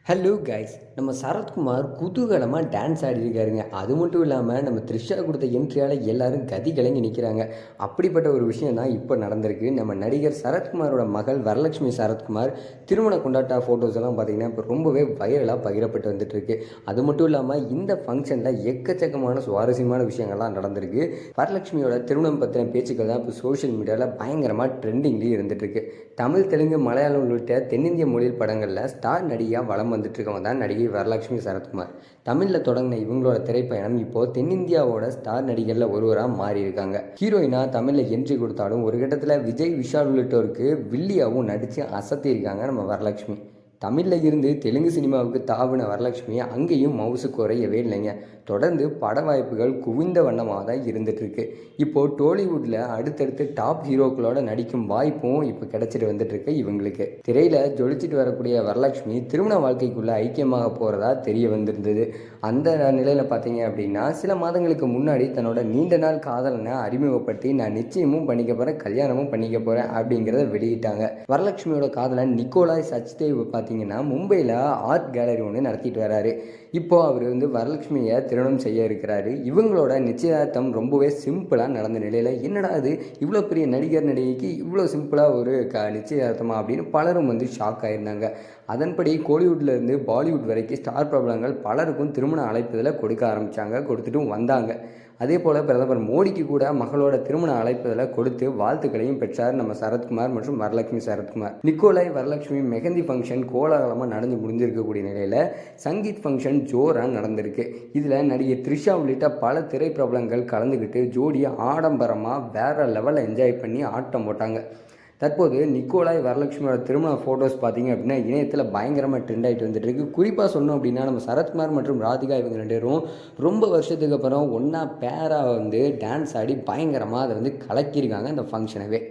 Hello guys, நம்ம சரத்குமார் குதூகலமாக dance ஆடிருக்காருங்க. அது மட்டும் இல்லாமல் நம்ம த்ரிஷா கொடுத்த என்ட்ரியால் எல்லாரும் கதி கலங்கி நிற்கிறாங்க. அப்படிப்பட்ட ஒரு விஷயம் தான் இப்போ நடந்திருக்கு. நம்ம நடிகர் சரத்குமாரோட மகள் வரலட்சுமி சரத்குமார் திருமண கொண்டாட்ட ஃபோட்டோஸ் எல்லாம் பார்த்திங்கன்னா இப்போ ரொம்பவே வைரலாக பகிரப்பட்டு வந்துட்டுருக்கு. அது மட்டும் இல்லாமல் இந்த ஃபங்க்ஷனில் எக்கச்சக்கமான சுவாரஸ்யமான விஷயங்கள்லாம் நடந்திருக்கு. வரலட்சுமியோட திருமணம் பற்றின பேச்சுக்கள் தான் இப்போ சோஷியல் மீடியாவில் பயங்கரமாக ட்ரெண்டிங்லேயும் இருந்துகிட்ருக்கு. தமிழ், தெலுங்கு, மலையாளம் உள்ளிட்ட தென்னிந்திய மொழி படங்களில் ஸ்டார் நடிகையாக வலம் வந்துட்டுருக்கவங்க தான் நடிகை வரலட்சுமி சரத்குமார். தமிழில் தொடங்கின இவங்களோட திரைப்பயணம் இப்போது தென்னிந்தியாவோட ஸ்டார் நடிகரில் ஒருவராக மாறி இருக்காங்க. ஹீரோயினாக தமிழில் என்ட்ரி கொடுத்தாலும் ஒரு கட்டத்தில் விஜய், விஷால் உள்ளிட்டோருக்கு வில்லியாகவும் நடித்து அசத்தியிருக்காங்க நம்ம வரலட்சுமி. தமிழில் இருந்து தெலுங்கு சினிமாவுக்கு தாவின வரலட்சுமி அங்கேயும் மவுசு குறையவே இல்லைங்க. தொடர்ந்து பட வாய்ப்புகள் குவிந்த வண்ணமாக தான் இருந்துகிட்ருக்கு. இப்போது டோலிவுட்டில் அடுத்தடுத்து டாப் ஹீரோக்களோட நடிக்கும் வாய்ப்பும் இப்போ கிடச்சிட்டு வந்துட்டுருக்கு இவங்களுக்கு. திரையில் ஜொலிச்சிட்டு வரக்கூடிய வரலட்சுமி திருமண வாழ்க்கைக்குள்ளே ஐக்கியமாக போகிறதா தெரிய வந்திருந்தது. அந்த நிலையில் பார்த்தீங்க அப்படின்னா சில மாதங்களுக்கு முன்னாடி தன்னோட நீண்ட நாள் காதலனை அறிமுகப்படுத்தி நான் நிச்சயமும் பண்ணிக்க போகிறேன், கல்யாணமும் பண்ணிக்க போகிறேன் அப்படிங்கிறத வெளியிட்டாங்க. வரலட்சுமியோட காதலன் நிக்கோலாய் சச்தேவ் பார்த்தீங்கன்னா மும்பையில் ஆர்ட் கேலரி ஒன்று நடத்திட்டு வராரு. இப்போது அவர் வரலட்சுமியை திருமணம் செய்ய இருக்கிறாரு. இவங்களோட நிச்சயதார்த்தம் ரொம்பவே சிம்பிளாக நடந்த நிலையில் என்னடா அது இவ்வளோ பெரிய நடிகர் நடிகைக்கு இவ்வளோ சிம்பிளாக ஒரு நிச்சயதார்த்தமா அப்படின்னு பலரும் ஷாக் ஆகியிருந்தாங்க. அதன்படி கோலிவுட்லேருந்து பாலிவுட் வரைக்கும் ஸ்டார் பிரபலங்கள் பலருக்கும் திருமண அழைப்புதலை கொடுக்க ஆரம்பித்தாங்க, கொடுத்துட்டும் வந்தாங்க. அதே போல் பிரதமர் மோடிக்கு கூட மகளோட திருமண அழைப்புதலை கொடுத்து வாழ்த்துக்களையும் பெற்றார் நம்ம சரத்குமார் மற்றும் வரலட்சுமி சரத்குமார். நிக்கோலாய் வரலட்சுமி மெஹந்தி ஃபங்க்ஷன் கோலாகலமாக நடந்து முடிஞ்சிருக்கக்கூடிய நிலையில் சங்கீத் ஃபங்க்ஷன் ஜோராக நடந்திருக்கு. இதில் நடிகை த்ரிஷா உள்ளிட்ட பல திரைப்பிரபலங்கள் கலந்துக்கிட்டு ஜோடியை ஆடம்பரமாக வேறு லெவலில் என்ஜாய் பண்ணி ஆட்டம் போட்டாங்க. தற்போது நிக்கோலாய் வரலட்சுமியோட திருமண ஃபோட்டோஸ் பார்த்தீங்க அப்படின்னா இணையத்தில் பயங்கரமாக ட்ரெண்ட் ஆகிட்டு வந்துட்டுருக்கு. குறிப்பாக சொன்னோம் அப்படின்னா நம்ம சரத்குமார் மற்றும் ராதிகா இவங்க 2 பேரும் ரொம்ப வருஷத்துக்கு அப்புறம் ஒன்றா பேராக டான்ஸ் ஆடி பயங்கரமாக அதை கலக்கியிருக்காங்க இந்த ஃபங்க்ஷனவே.